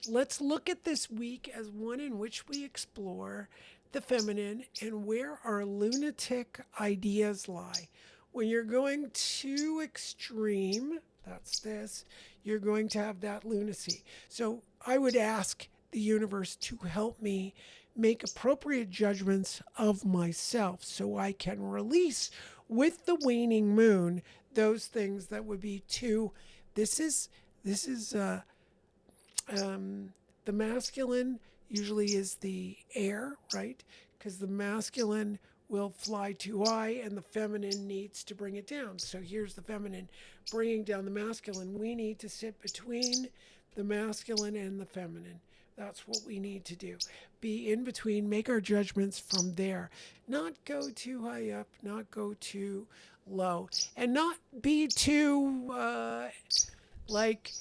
Let's look at this week as one in which we explore the feminine and where our lunatic ideas lie. When you're going too extreme, that's this, you're going to have that lunacy. So I would ask the universe to help me make appropriate judgments of myself so I can release with the waning moon those things that would be too this is this is um, the masculine usually is the air, right? Because the masculine will fly too high and the feminine needs to bring it down. So here's the feminine bringing down the masculine. We need to sit between the masculine and the feminine. That's what we need to do. Be in between, make our judgments from there. Not go too high up, not go too low, and not be too like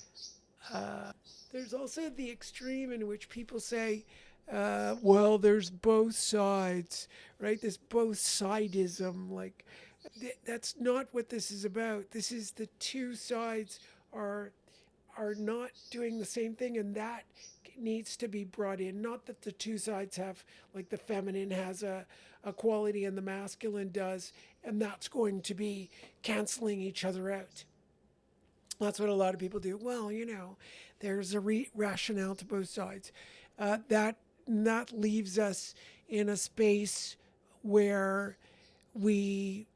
there's also the extreme in which people say, well, there's both sides, right? This both sidism. Like, that's not what this is about. This is the two sides are are not doing the same thing, and that needs to be brought in. Not that the two sides have, like, the feminine has a quality and the masculine does, and that's going to be canceling each other out. That's what a lot of people do. Well, there's a rationale to both sides. That leaves us in a space where we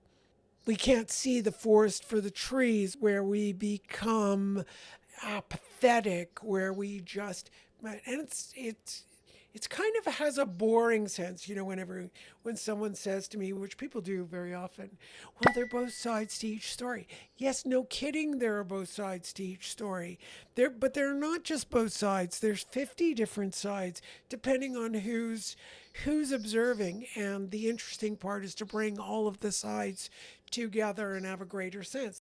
we can't see the forest for the trees, where we become apathetic, where we just and it's kind of has a boring sense, whenever when someone says to me, which people do very often, well, they're both sides to each story. Yes, no kidding, there are both sides to each story. But they're not just both sides. There's 50 different sides, depending on who's observing. And the interesting part is to bring all of the sides together and have a greater sense.